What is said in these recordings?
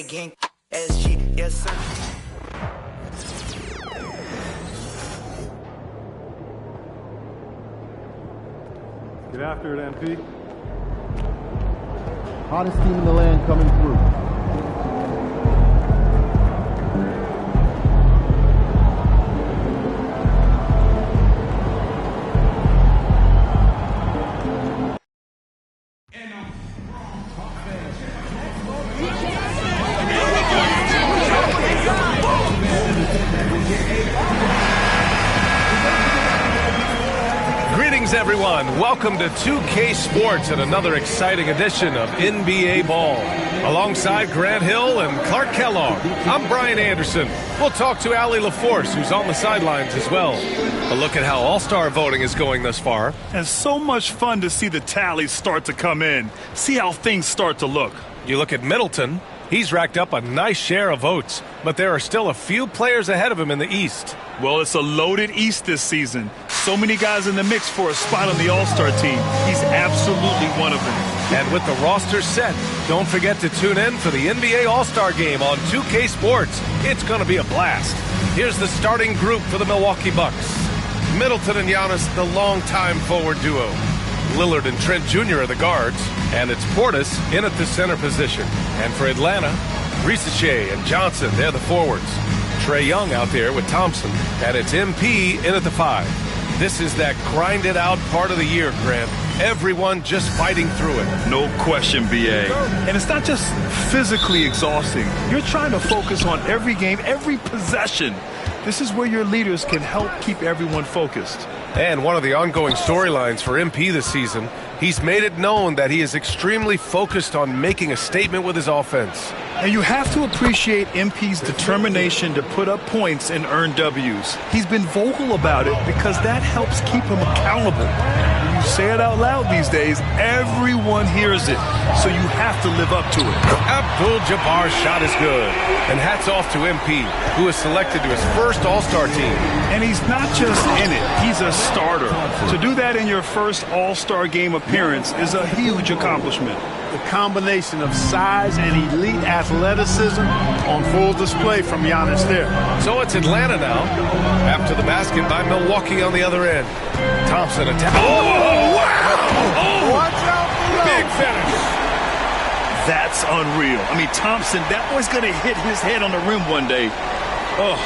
gang, gang, SG, yes sir. Get after it, MP. Hottest team in the land coming through. Greetings, everyone. Welcome to 2K Sports and another exciting edition of NBA Ball. Alongside Grant Hill and Clark Kellogg, I'm Brian Anderson. We'll talk to Allie LaForce, who's on the sidelines as well. A look at how All-Star voting is going thus far. And so much fun to see the tallies start to come in. See how things start to look. You look at Middleton. He's racked up a nice share of votes, but there are still a few players ahead of him in the East. Well, it's a loaded East this season. So many guys in the mix for a spot on the All-Star team. He's absolutely one of them. And with the roster set, don't forget to tune in for the NBA All-Star Game on 2K Sports. It's going to be a blast. Here's the starting group for the Milwaukee Bucks. Middleton and Giannis, the longtime forward duo. Lillard and Trent Jr. are the guards, and it's Portis in at the center position. And for Atlanta, Risache and Johnson, they're the forwards. Trae Young out there with Thompson, and it's MP in at the 5. This is that grinded-out part of the year, Grant. Everyone just fighting through it. No question, B.A. And it's not just physically exhausting. You're trying to focus on every game, every possession. This is where your leaders can help keep everyone focused. And one of the ongoing storylines for MP this season, he's made it known that he is extremely focused on making a statement with his offense. And you have to appreciate MP's determination to put up points and earn W's. He's been vocal about it because that helps keep him accountable. When you say it out loud these days, everyone hears it, so you have to live up to it. Abdul-Jabbar's shot is good. And hats off to MP, who is selected to his first All-Star team. And he's not just in it, he's a starter. To do that in your first All-Star game appearance is a huge accomplishment. The combination of size and elite athleticism on full display from Giannis there. So it's Atlanta now, after the basket by Milwaukee on the other end. Thompson attack. Oh, wow! Oh, watch out below. Big finish. That's unreal. I mean, Thompson, that boy's going to hit his head on the rim one day. Oh.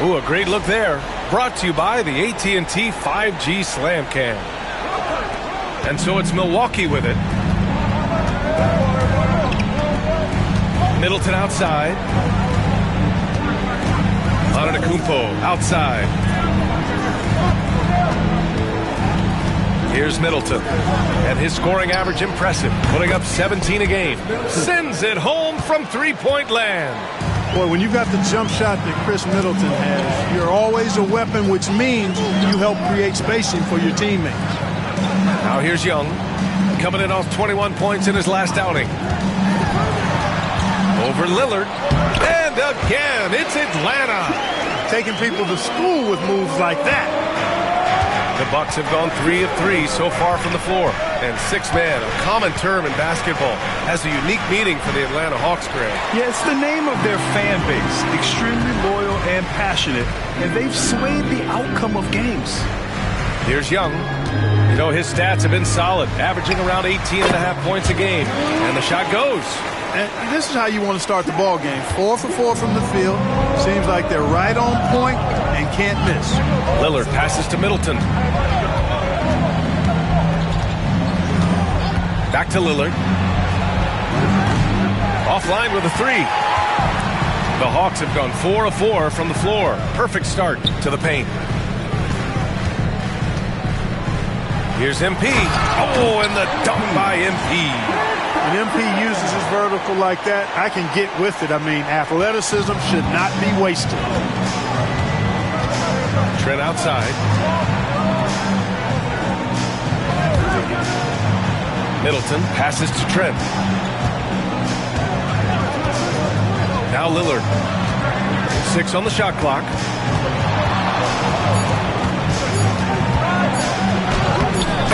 Ooh, a great look there. Brought to you by the AT&T 5G Slam Cam. And so it's Milwaukee with it. Middleton outside. Antetokounmpo outside. Here's Middleton. And his scoring average impressive, putting up 17 a game. Sends it home from three-point land. Boy, when you've got the jump shot that Chris Middleton has, you're always a weapon, which means you help create spacing for your teammates. Now here's Young, coming in off 21 points in his last outing. Over Lillard, and again, it's Atlanta. Taking people to school with moves like that. The Bucks have gone 3 of 3 so far from the floor. And six-man, a common term in basketball, has a unique meaning for the Atlanta Hawks, Grant. Yeah, it's the name of their fan base. Extremely loyal and passionate. And they've swayed the outcome of games. Here's Young. You know, his stats have been solid, averaging around 18.5 points a game. And the shot goes. And this is how you want to start the ball game. 4 for 4 from the field. Seems like they're right on point and can't miss. Lillard passes to Middleton. Back to Lillard. Offline with a 3. The Hawks have gone 4 of 4 from the floor. Perfect start to the paint. Here's MP. Oh, and the dunk by MP. When MP uses his vertical like that, I can get with it. I mean, athleticism should not be wasted. Trent outside. Middleton passes to Trent. Now Lillard. 6 on the shot clock.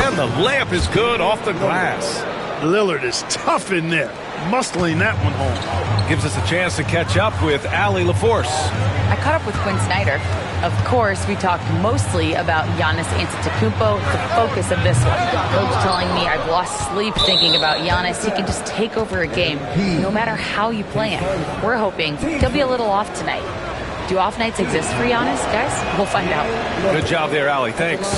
And the layup is good off the glass. Lillard is tough in there. muscling that one home. Gives us a chance to catch up with Allie LaForce. I caught up with Quinn Snyder. Of course, we talked mostly about Giannis Antetokounmpo, the focus of this one. Coach telling me I've lost sleep thinking about Giannis. He can just take over a game, no matter how you play him. We're hoping he'll be a little off tonight. Do off nights exist for Giannis, guys? We'll find out. Good job there, Allie. Thanks.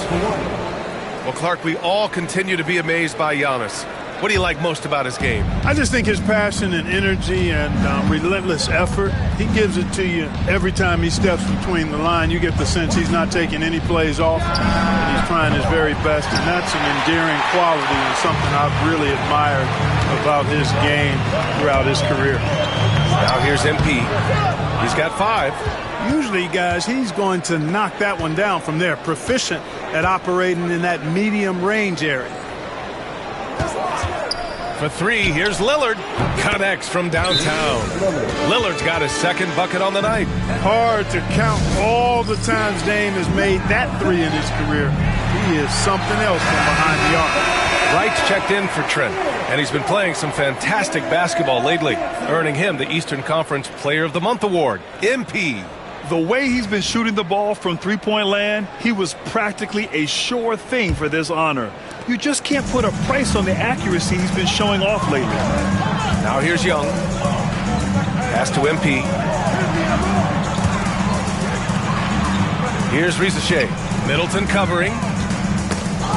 Well, Clark, we all continue to be amazed by Giannis. What do you like most about his game? I just think his passion and energy and relentless effort, he gives it to you every time he steps between the line. You get the sense he's not taking any plays off, and he's trying his very best, and that's an endearing quality and something I've really admired about his game throughout his career. Now here's MP. He's got 5. Usually, guys, he's going to knock that one down from there. Proficient at operating in that medium range area. For 3, here's Lillard. Connects from downtown. Lillard's got his second bucket on the night. Hard to count all the times Dame has made that 3 in his career. He is something else from behind the arc. Wright's checked in for Trent, and he's been playing some fantastic basketball lately, earning him the Eastern Conference Player of the Month award. MP. The way he's been shooting the ball from three-point land, he was practically a sure thing for this honor. You just can't put a price on the accuracy he's been showing off lately. Now here's Young. Pass to MP. Here's Rizachet. Middleton covering.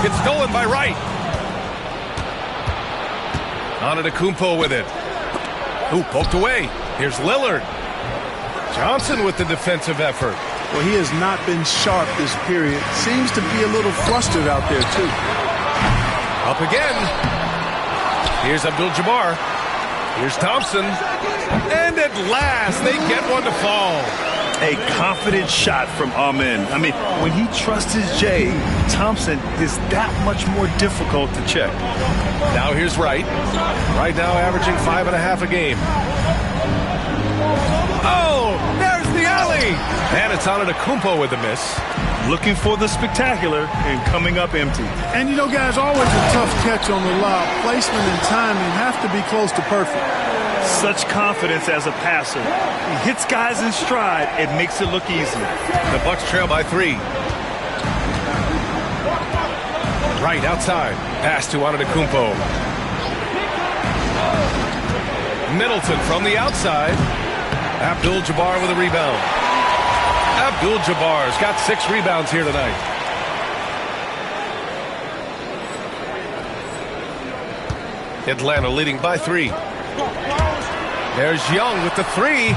It's stolen by Wright. Antetokounmpo with it. Ooh, poked away. Here's Lillard. Johnson with the defensive effort. Well, he has not been sharp this period. Seems to be a little flustered out there, too. Up again. Here's Abdul-Jabbar. Here's Thompson. And at last, they get one to fall. A confident shot from Amen. I mean, when he trusts his J, Thompson is that much more difficult to check. Now here's Wright. Right now averaging 5.5 a game. Oh, there's the alley. And it's Antetokounmpo with the miss. Looking for the spectacular and coming up empty. And, you know, guys, always a tough catch on the lob. Placement and timing have to be close to perfect. Such confidence as a passer. He hits guys in stride. It makes it look easy. The Bucks trail by 3. Right outside. Pass to Antetokounmpo. Middleton from the outside. Abdul-Jabbar with a rebound. Abdul-Jabbar's got 6 rebounds here tonight. Atlanta leading by 3. There's Young with the 3.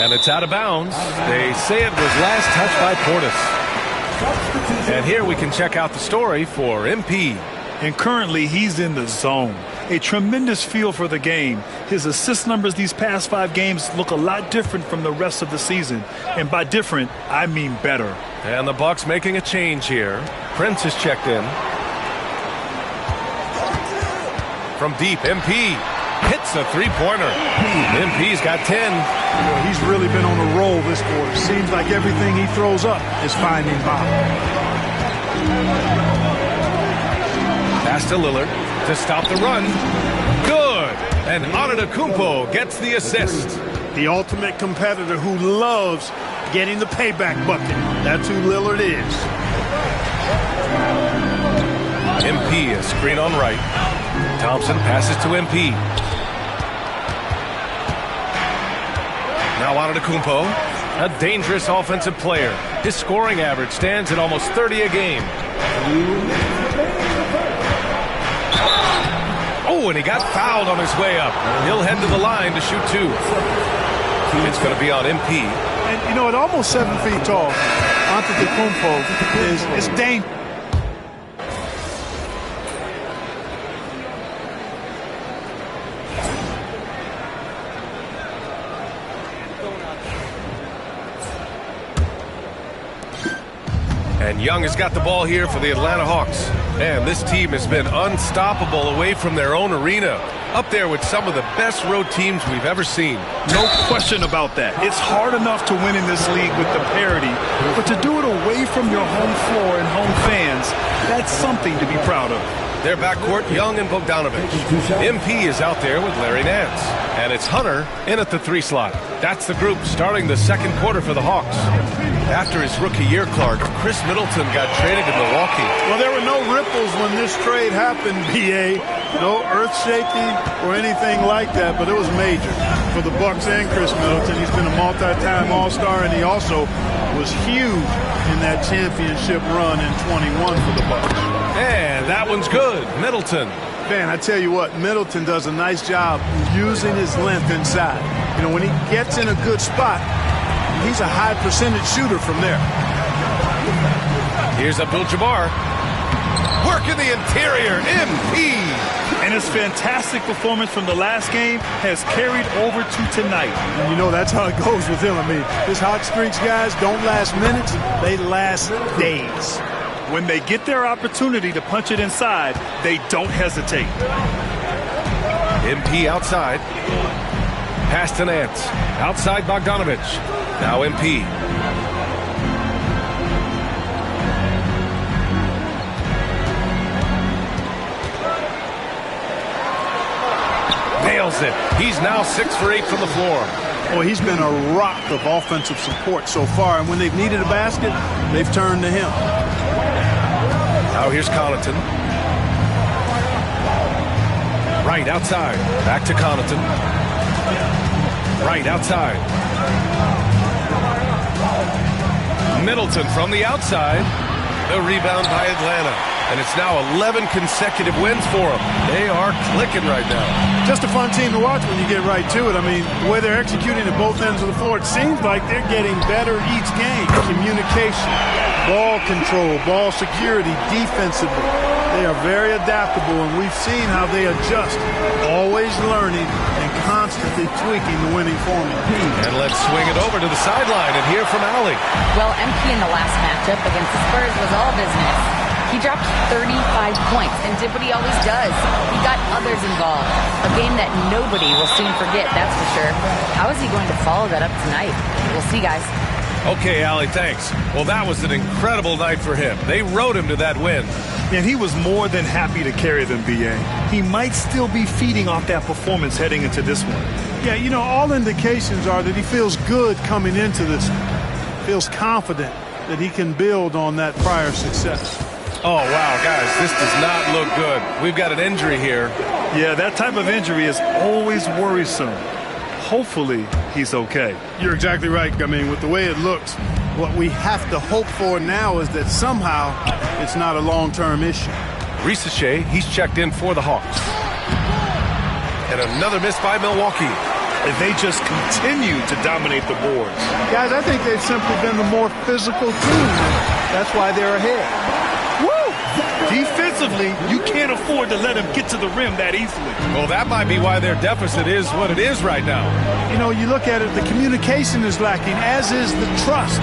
And it's out of bounds. They say it was last touched by Portis. And here we can check out the story for MP. And currently he's in the zone. A tremendous feel for the game. His assist numbers these past 5 games look a lot different from the rest of the season. And by different, I mean better. And the Bucks making a change here. Prince is checked in. From deep, MP hits a 3-pointer. MP's got 10. Well, he's really been on a roll this quarter. Seems like everything he throws up is finding Bob. Pass to Lillard to stop the run. Good. And Antetokounmpo gets the assist. The ultimate competitor who loves getting the payback bucket. That's who Lillard is. MP, a screen on right. Thompson passes to MP. Now Antetokounmpo, a dangerous offensive player. His scoring average stands at almost 30 a game. Oh, and he got fouled on his way up. He'll head to the line to shoot 2. It's going to be on MP. And, you know, at almost 7 feet tall, Antetokounmpo is dangerous. And Young has got the ball here for the Atlanta Hawks. And this team has been unstoppable away from their own arena. Up there with some of the best road teams we've ever seen. No question about that. It's hard enough to win in this league with the parity, but to do it away from your home floor and home fans, that's something to be proud of. Their backcourt, Young and Bogdanovich. MP is out there with Larry Nance. And it's Hunter in at the 3 slot. That's the group starting the second quarter for the Hawks. After his rookie year, Clark, Chris Middleton got traded to Milwaukee. Well, there were no ripples when this trade happened, B.A. No earth-shaking or anything like that, but it was major for the Bucks and Chris Middleton. He's been a multi-time All-Star, and he also was huge in that championship run in 21 for the Bucks. And that one's good. Middleton. Man, I tell you what, Middleton does a nice job using his length inside. You know, when he gets in a good spot, he's a high percentage shooter from there. Here's Abdul-Jabbar. Work in the interior. MP. And his fantastic performance from the last game has carried over to tonight. And you know, that's how it goes with him. I mean, his hot streaks, guys, don't last minutes. They last days. When they get their opportunity to punch it inside, they don't hesitate. MP outside. Pass to Nance. Outside Bogdanovich. Now MP. Nails it. He's now 6 for 8 from the floor. Well, he's been a rock of offensive support so far, and when they've needed a basket, they've turned to him. Now here's Connaughton. Right outside. Back to Connaughton. Right outside. Middleton from the outside. The rebound by Atlanta. And it's now 11 consecutive wins for them. They are clicking right now. Just a fun team to watch when you get right to it. I mean, the way they're executing at both ends of the floor, it seems like they're getting better each game. Communication, ball control, ball security, defensively. They are very adaptable, and we've seen how they adjust, always learning and constantly tweaking the winning formula. And let's swing it over to the sideline and hear from Allie. Well, MP in the last matchup against the Spurs was all business. He dropped 35 points and did what he always does. He got others involved. A game that nobody will soon forget, that's for sure. How is he going to follow that up tonight? We'll see, guys. Okay, Allie, thanks. Well, that was an incredible night for him. They rode him to that win. And he was more than happy to carry them, B.A. He might still be feeding off that performance heading into this one. Yeah, you know, all indications are that he feels good coming into this. Feels confident that he can build on that prior success. Oh, wow, guys, this does not look good. We've got an injury here. Yeah, that type of injury is always worrisome. Hopefully, he's okay. You're exactly right. I mean, with the way it looks, what we have to hope for now is that somehow it's not a long-term issue. Risache, he's checked in for the Hawks. And another miss by Milwaukee. And they just continue to dominate the boards. Guys, I think they've simply been the more physical team. That's why they're ahead. Defensively, you can't afford to let him get to the rim that easily. Well, that might be why their deficit is what it is right now. You know, you look at it, the communication is lacking, as is the trust.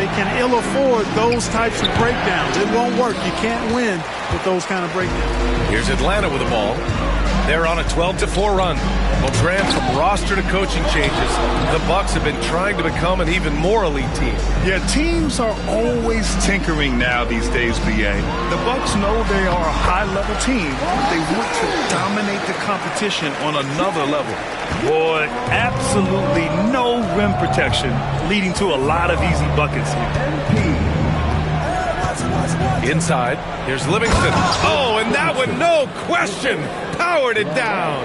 They can ill afford those types of breakdowns. It won't work. You can't win with those kind of breakdowns. Here's Atlanta with the ball. They're on a 12-4 run. Well, Grant, from roster to coaching changes, the Bucks have been trying to become an even more elite team. Yeah, teams are always tinkering now these days, B.A. The Bucks know they are a high-level team. They want to dominate the competition on another level. Boy, absolutely no rim protection, leading to a lot of easy buckets here. Inside, here's Livingston. Oh, and that one, no question, powered it down.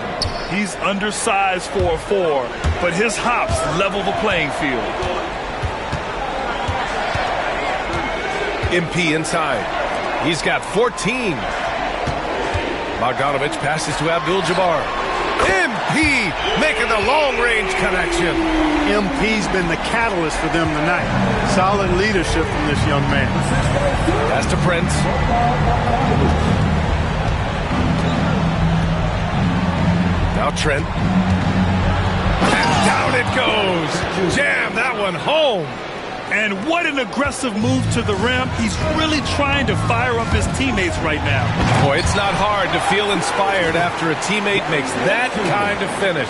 He's undersized for a 4, but his hops level the playing field. MP inside. He's got 14. Bogdanovich passes to Abdul-Jabbar. MP making the long-range connection. MP's been the catalyst for them tonight. Solid leadership from this young man. Pass to Prince. Now Trent. And down it goes. Jam that one home. And what an aggressive move to the rim. He's really trying to fire up his teammates right now. Boy, it's not hard to feel inspired after a teammate makes that kind of finish.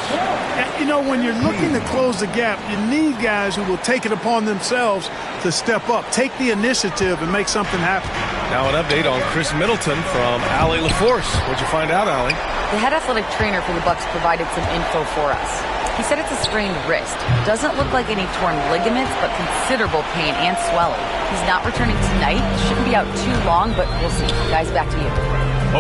You know, when you're looking to close the gap, you need guys who will take it upon themselves to step up, take the initiative, and make something happen. Now an update on Chris Middleton from Allie LaForce. What'd you find out, Allie? The head athletic trainer for the Bucks provided some info for us. He said it's a sprained wrist. Doesn't look like any torn ligaments, but considerable pain and swelling. He's not returning tonight. Shouldn't be out too long, but we'll see. Guys, back to you.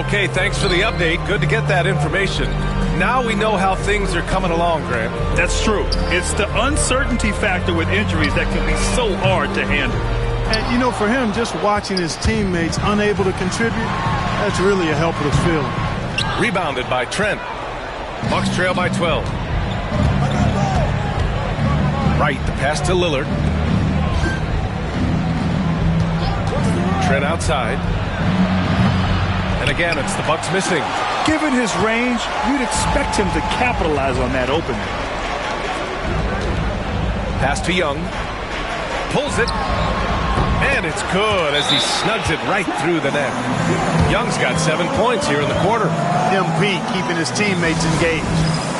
Okay, thanks for the update. Good to get that information. Now we know how things are coming along, Grant. That's true. It's the uncertainty factor with injuries that can be so hard to handle. And, you know, for him, just watching his teammates unable to contribute, that's really a helpless feeling. Rebounded by Trent. Bucks trail by 12. Right, the pass to Lillard. Trent outside. And again, it's the Bucks missing. Given his range, you'd expect him to capitalize on that opening. Pass to Young. Pulls it. And it's good as he snugs it right through the net. Young's got 7 points here in the quarter. MP keeping his teammates engaged.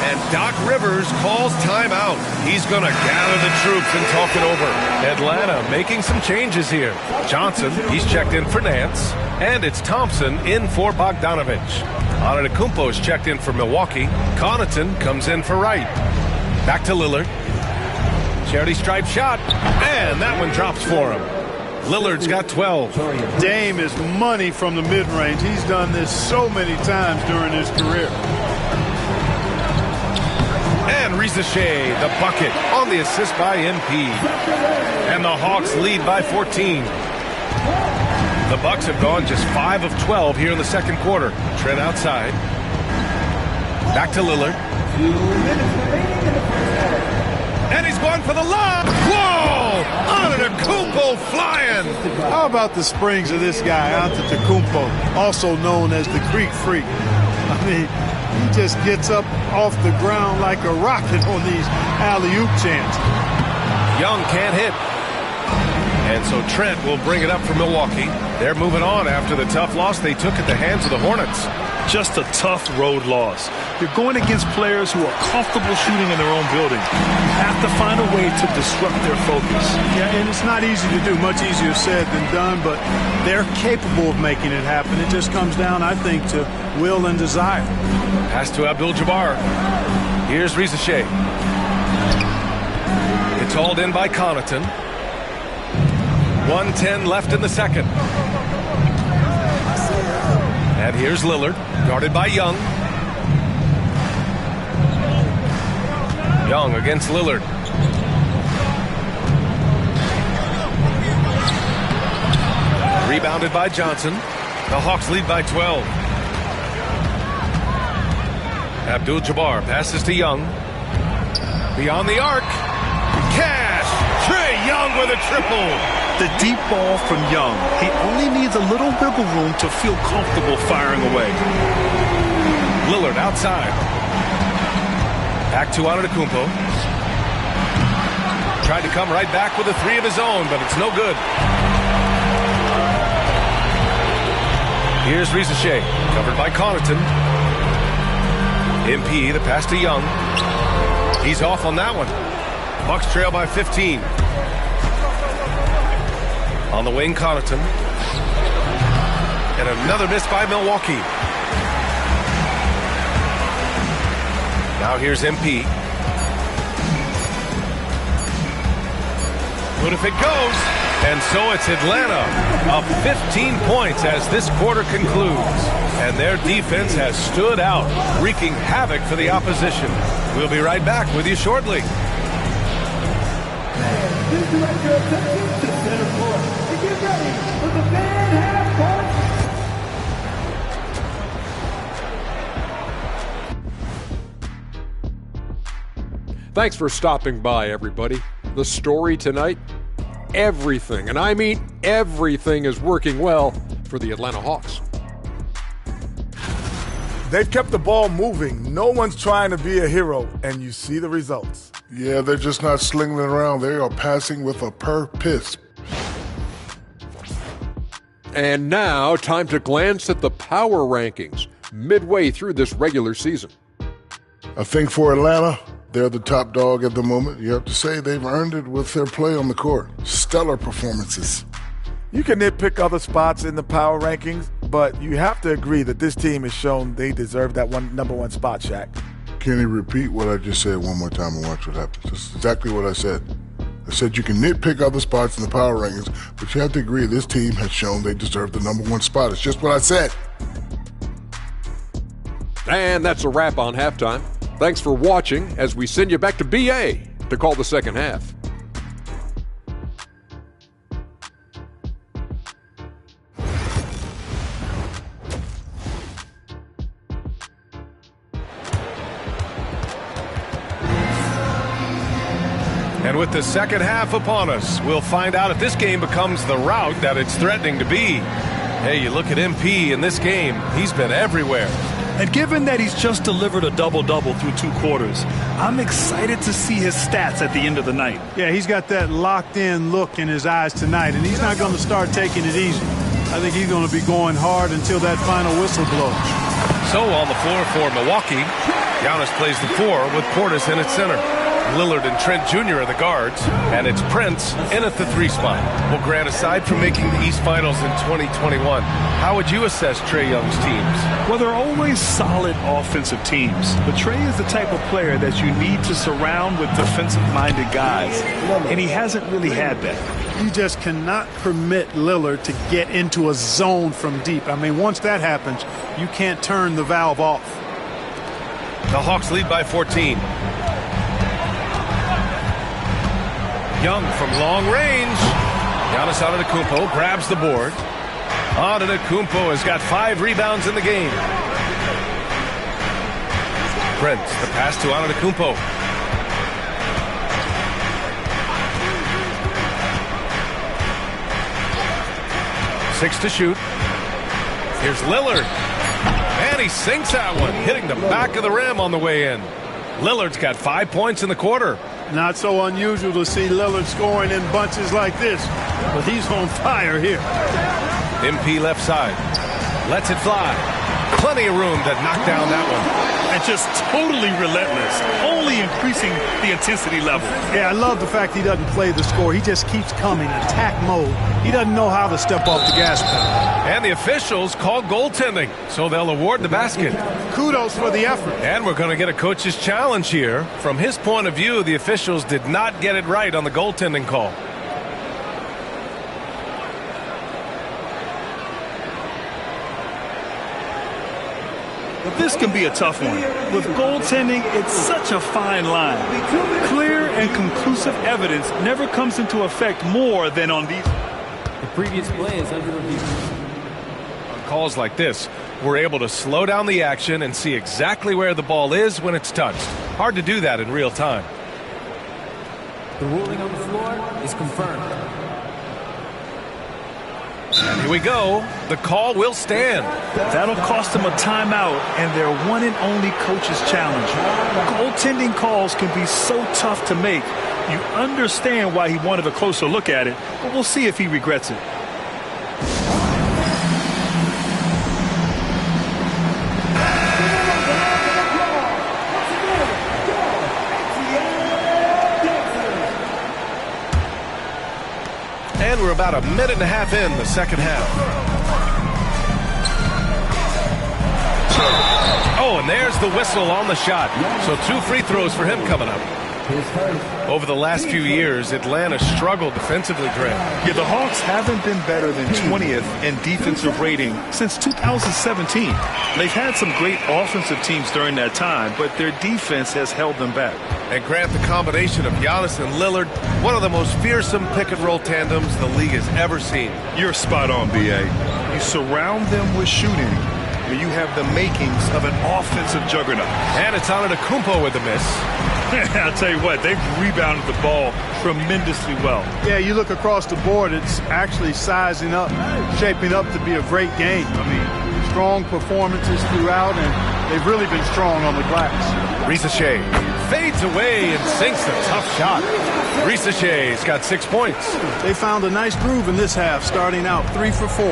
And Doc Rivers calls timeout. He's going to gather the troops and talk it over. Atlanta making some changes here. Johnson, he's checked in for Nance. And it's Thompson in for Bogdanovich. Antetokounmpo is checked in for Milwaukee. Connaughton comes in for Wright. Back to Lillard. Charity stripe shot. And that one drops for him. Lillard's got 12. Dame is money from the mid-range. He's done this so many times during his career. And Rizachet, the bucket on the assist by MP. And the Hawks lead by 14. The Bucks have gone just 5 of 12 here in the second quarter. Trent outside. Back to Lillard. And he's going for the lob. Whoa! Antetokounmpo flying. How about the springs of this guy, Antetokounmpo, also known as the Greek Freak? I mean, he just gets up off the ground like a rocket on these alley-oop chances. Young can't hit. And so Trent will bring it up for Milwaukee. They're moving on after the tough loss they took at the hands of the Hornets. Just a tough road loss. You're going against players who are comfortable shooting in their own building. You have to find a way to disrupt their focus. Yeah, and it's not easy to do. Much easier said than done, but they're capable of making it happen. It just comes down, I think, to will and desire. Pass to Abdul-Jabbar. Here's Rizachet. It's hauled in by Connaughton. 1:10 left in the second. And here's Lillard, guarded by Young. Young against Lillard. Rebounded by Johnson. The Hawks lead by 12. Abdul-Jabbar passes to Young. Beyond the arc. Cash! Trae Young with a triple. The deep ball from Young. He only needs a little wiggle room to feel comfortable firing away. Lillard outside. Back to Antetokounmpo. Tried to come right back with a three of his own, but it's no good. Here's Rizachet, covered by Connaughton. MP, the pass to Young. He's off on that one. Bucks trail by 15. On the wing, Connaughton. And another miss by Milwaukee. Now here's MP. What if it goes? And so it's Atlanta up 15 points as this quarter concludes. And their defense has stood out, wreaking havoc for the opposition. We'll be right back with you shortly. Thanks for stopping by, everybody. The story tonight, everything, and I mean everything, is working well for the Atlanta Hawks. They've kept the ball moving. No one's trying to be a hero, and you see the results. Yeah, they're just not slinging it around. They are passing with a purpose. And now, time to glance at the power rankings midway through this regular season. I think for Atlanta, they're the top dog at the moment. You have to say they've earned it with their play on the court. Stellar performances. You can nitpick other spots in the power rankings, but you have to agree that this team has shown they deserve that number one spot, Shaq. Can you repeat what I just said one more time and watch what happens? That's exactly what I said. I said you can nitpick other spots in the power rankings, but you have to agree this team has shown they deserve the number one spot. It's just what I said. And that's a wrap on halftime. Thanks for watching as we send you back to BA to call the second half. And with the second half upon us, we'll find out if this game becomes the rout that it's threatening to be. Hey, you look at MP in this game, he's been everywhere. And given that he's just delivered a double-double through 2 quarters, I'm excited to see his stats at the end of the night. Yeah, he's got that locked-in look in his eyes tonight, and he's not going to start taking it easy. I think he's going to be going hard until that final whistle blows. So on the floor for Milwaukee, Giannis plays the 4 with Portis in at center. Lillard and Trent Jr. are the guards, and it's Prince in at the 3 spot. Well, Grant, aside from making the East Finals in 2021, how would you assess Trae Young's teams? Well, they're always solid offensive teams, but Trae is the type of player that you need to surround with defensive-minded guys, and he hasn't really had that. You just cannot permit Lillard to get into a zone from deep. I mean, once that happens, you can't turn the valve off. The Hawks lead by 14. Young from long range. Giannis Antetokounmpo grabs the board. Antetokounmpo has got 5 rebounds in the game. Prince, the pass to Antetokounmpo. Six to shoot. Here's Lillard. And he sinks that one, hitting the back of the rim on the way in. Lillard's got 5 points in the quarter. Not so unusual to see Lillard scoring in bunches like this, but he's on fire here. MP left side. Lets it fly. Plenty of room to knock down that one. And just totally relentless, only increasing the intensity level. Yeah, I love the fact he doesn't play the score. He just keeps coming, attack mode. He doesn't know how to step off the gas pedal. And the officials call goaltending, so they'll award the basket. Kudos for the effort. And we're going to get a coach's challenge here. From his point of view, the officials did not get it right on the goaltending call. But this can be a tough one. With goaltending, it's such a fine line. Clear and conclusive evidence never comes into effect more than on these. The previous play is under review. On calls like this, we're able to slow down the action and see exactly where the ball is when it's touched. Hard to do that in real time. The ruling on the floor is confirmed. And here we go. The call will stand. That'll cost them a timeout and their one and only coach's challenge. Goaltending calls can be so tough to make. You understand why he wanted a closer look at it, but we'll see if he regrets it. And we're about a minute and a half in the second half. Oh, and there's the whistle on the shot. So 2 free throws for him coming up. Over the last few years, Atlanta struggled defensively, Grant. Yeah, the Hawks haven't been better than 20th in defensive rating since 2017. They've had some great offensive teams during that time, but their defense has held them back. And Grant, the combination of Giannis and Lillard, one of the most fearsome pick-and-roll tandems the league has ever seen. You're spot on, B.A. You surround them with shooting, and you have the makings of an offensive juggernaut. And it's Antetokounmpo with the miss. I'll tell you what, they've rebounded the ball tremendously well. Yeah, you look across the board, it's actually sizing up, shaping up to be a great game. I mean, strong performances throughout, and they've really been strong on the glass. Ricochet fades away and sinks a tough shot. Ricochet's got 6 points. They found a nice groove in this half, starting out 3 for 4.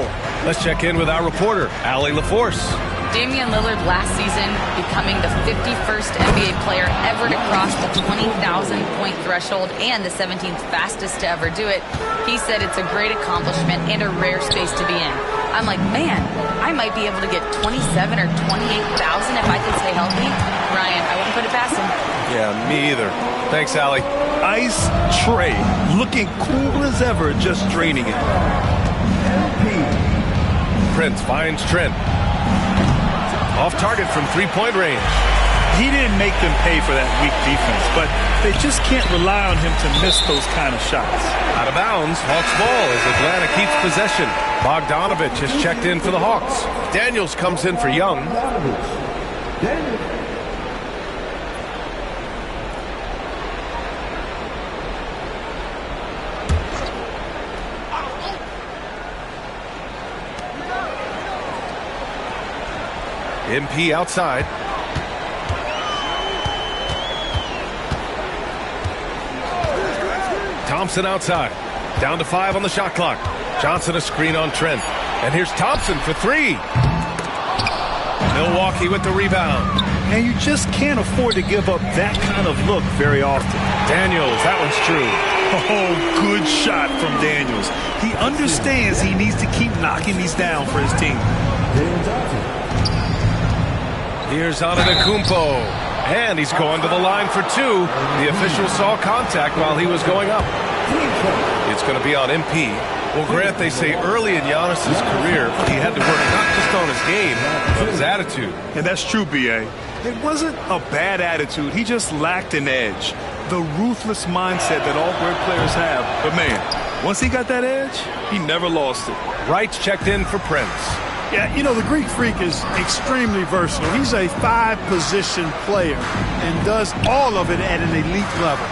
Let's check in with our reporter, Allie LaForce. Damian Lillard last season becoming the 51st NBA player ever to cross the 20,000-point threshold and the 17th fastest to ever do it. He said it's a great accomplishment and a rare space to be in. I'm like, man, I might be able to get 27 or 28,000 if I could stay healthy. Ryan, I wouldn't put it past him. Yeah, me either. Thanks, Allie. Ice tray, looking cool as ever, just draining it. Prince finds Trent. Off target from three-point range. He didn't make them pay for that weak defense, but they just can't rely on him to miss those kind of shots. Out of bounds, Hawks ball as Atlanta keeps possession. Bogdanovich has checked in for the Hawks. Daniels comes in for Young. MP outside. Thompson outside. Down to 5 on the shot clock. Johnson a screen on Trent. And here's Thompson for 3. Milwaukee with the rebound. And you just can't afford to give up that kind of look very often. Daniels, that one's true. Oh, good shot from Daniels. He understands he needs to keep knocking these down for his team. Here's Antetokounmpo, and he's going to the line for 2. The official saw contact while he was going up. It's going to be on MP. Well, Grant, they say early in Giannis's career, he had to work not just on his game, but his attitude. And that's true, B.A. It wasn't a bad attitude. He just lacked an edge. The ruthless mindset that all great players have. But, man, once he got that edge, he never lost it. Wright's checked in for Prince. Yeah, you know, the Greek Freak is extremely versatile. He's a 5-position player and does all of it at an elite level.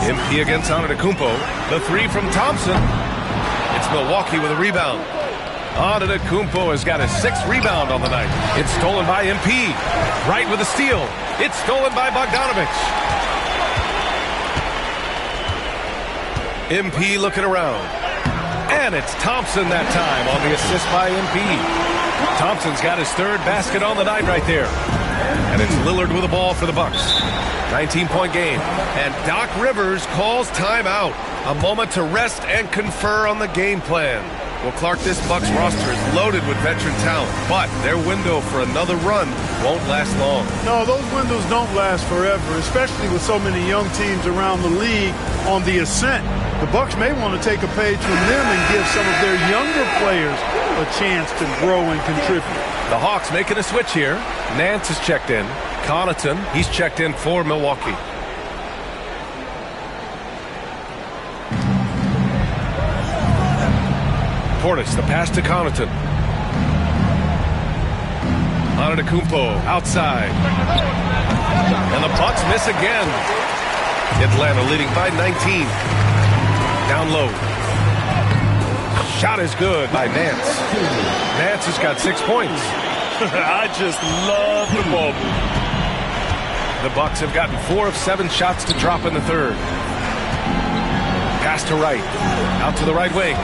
MP against Antetokounmpo. The 3 from Thompson. It's Milwaukee with a rebound. Antetokounmpo has got his 6th rebound on the night. It's stolen by MP. Wright with a steal. It's stolen by Bogdanovich. MP looking around. And it's Thompson that time on the assist by MP. Thompson's got his 3rd basket on the night right there. And it's Lillard with the ball for the Bucks. 19-point game. And Doc Rivers calls timeout. A moment to rest and confer on the game plan. Well, Clark, this Bucks roster is loaded with veteran talent, but their window for another run won't last long. No, those windows don't last forever, especially with so many young teams around the league on the ascent. The Bucks may want to take a page from them and give some of their younger players a chance to grow and contribute. The Hawks making a switch here. Nance is checked in. Connaughton, he's checked in for Milwaukee. Portis, the pass to Connaughton. Antetokounmpo outside. And the Bucks miss again. Atlanta leading by 19. Down low. Shot is good by Nance. Nance has got 6 points. I just love the ball. The Bucks have gotten 4 of 7 shots to drop in the 3rd. Pass to Wright. Out to the right wing.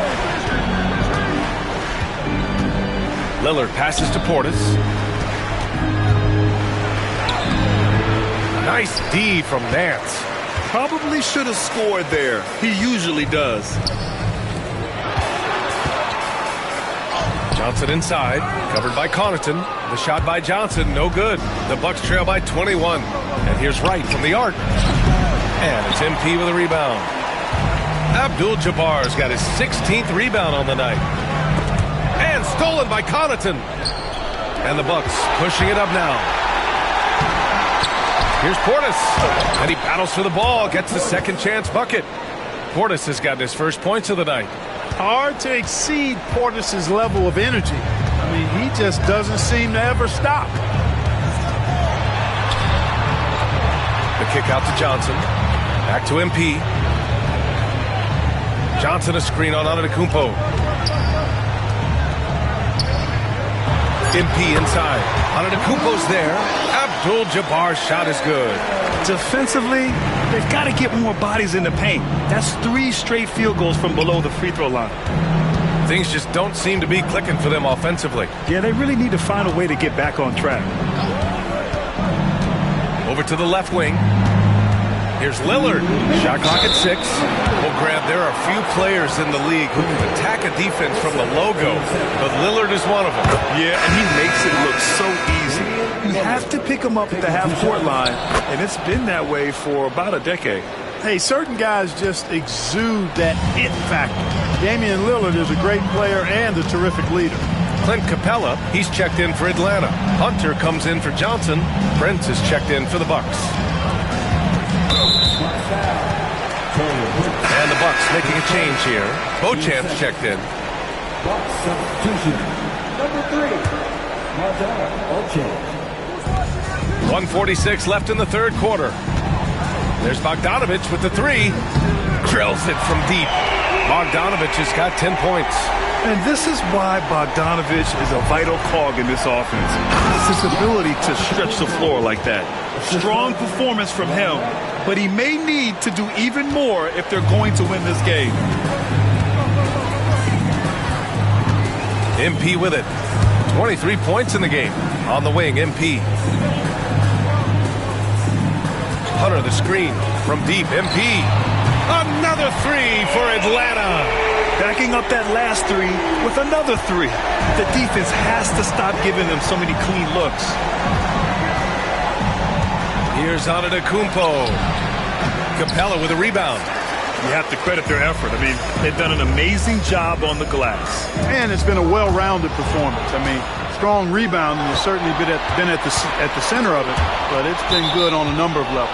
Lillard passes to Portis. Nice D from Nance. Probably should have scored there. He usually does. Johnson inside, covered by Connaughton. The shot by Johnson, no good. The Bucks trail by 21. And here's Wright from the arc. And it's MP with a rebound. Abdul-Jabbar's got his 16th rebound on the night. And stolen by Connaughton. And the Bucks pushing it up now. Here's Portis. And he battles for the ball, gets the second chance bucket. Portis has gotten his first points of the night. Hard to exceed Portis' level of energy. I mean, he just doesn't seem to ever stop. The kick out to Johnson. Back to MP. Johnson a screen on Antetokounmpo. MP inside. Antetokounmpo's there. Abdul-Jabbar's shot is good. Defensively, they've got to get more bodies in the paint. That's 3 straight field goals from below the free throw line. Things just don't seem to be clicking for them offensively. Yeah, they really need to find a way to get back on track. Over to the left wing. Here's Lillard. Shot clock at 6. Well, Grant, there are few players in the league who can attack a defense from the logo, but Lillard is one of them. Yeah, and he makes it look so easy. You have to pick him up at the half-court line, and it's been that way for about a decade. Hey, certain guys just exude that it factor. Damian Lillard is a great player and a terrific leader. Clint Capella, he's checked in for Atlanta. Hunter comes in for Johnson. Prince is checked in for the Bucks. And the Bucks making a change here. Beauchamp's checked in. Bucks substitution. Number 3, Beauchamp. 1:46 left in the third quarter. There's Bogdanovich with the 3. Drills it from deep. Bogdanovich has got 10 points. And this is why Bogdanovich is a vital cog in this offense. It's his ability to stretch the floor like that. Strong performance from him, but he may need to do even more if they're going to win this game. MP with it. 23 points in the game. On the wing, MP. Hunter the screen from deep. MP. Another 3 for Atlanta. Backing up that last 3 with another 3. The defense has to stop giving them so many clean looks. Here's Antetokounmpo. Capella with a rebound. You have to credit their effort. I mean, they've done an amazing job on the glass. And it's been a well-rounded performance. I mean, strong rebounding has certainly been at the center of it, but it's been good on a number of levels.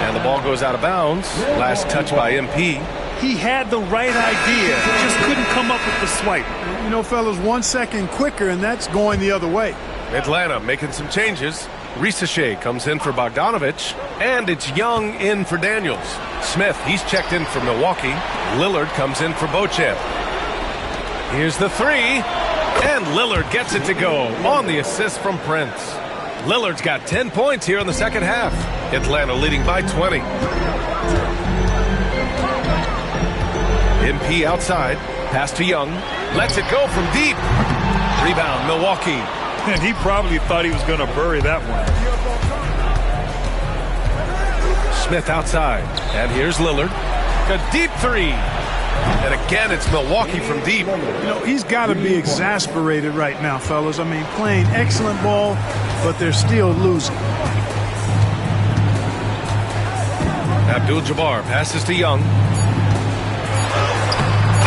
And the ball goes out of bounds. Last touch by MP. He had the right idea, just couldn't come up with the swipe. You know, fellas, 1 second quicker, and that's going the other way. Atlanta making some changes. Risacher comes in for Bogdanovich, and it's Young in for Daniels. Smith, he's checked in for Milwaukee. Lillard comes in for Beauchamp. Here's the 3, and Lillard gets it to go on the assist from Prince. Lillard's got 10 points here in the second half. Atlanta leading by 20. MP outside, pass to Young, lets it go from deep. Rebound, Milwaukee. And he probably thought he was going to bury that one. Smith outside, and here's Lillard. A deep 3. And again, it's Milwaukee from deep. You know, he's got to be exasperated right now, fellas. I mean, playing excellent ball, but they're still losing. Abdul-Jabbar passes to Young.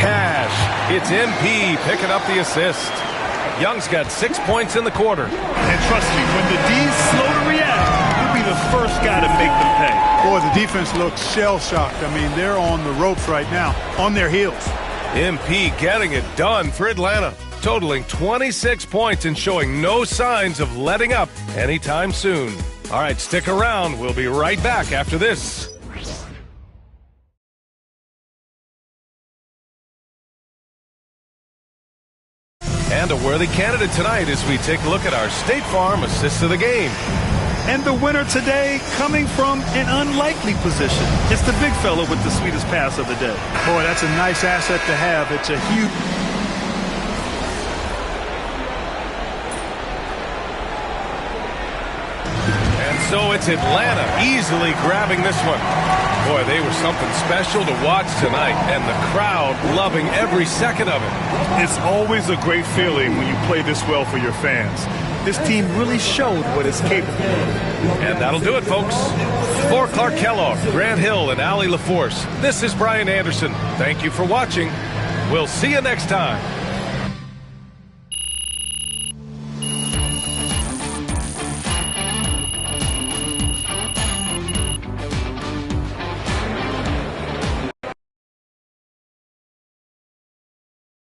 Cash. It's MP picking up the assist. Young's got 6 points in the quarter. And trust me, when the D's slow to react, he'll be the first guy to make them pay. Boy, the defense looks shell-shocked. I mean, they're on the ropes right now, on their heels. MP getting it done for Atlanta, totaling 26 points and showing no signs of letting up anytime soon. All right, stick around. We'll be right back after this. And a worthy candidate tonight as we take a look at our State Farm Assist of the Game. And the winner today coming from an unlikely position. It's the big fella with the sweetest pass of the day. Boy, that's a nice asset to have. It's a huge... And so it's Atlanta easily grabbing this one. Boy, they were something special to watch tonight, and the crowd loving every second of it. It's always a great feeling when you play this well for your fans. This team really showed what it's capable of. And that'll do it, folks. For Clark Kellogg, Grant Hill, and Allie LaForce, this is Brian Anderson. Thank you for watching. We'll see you next time.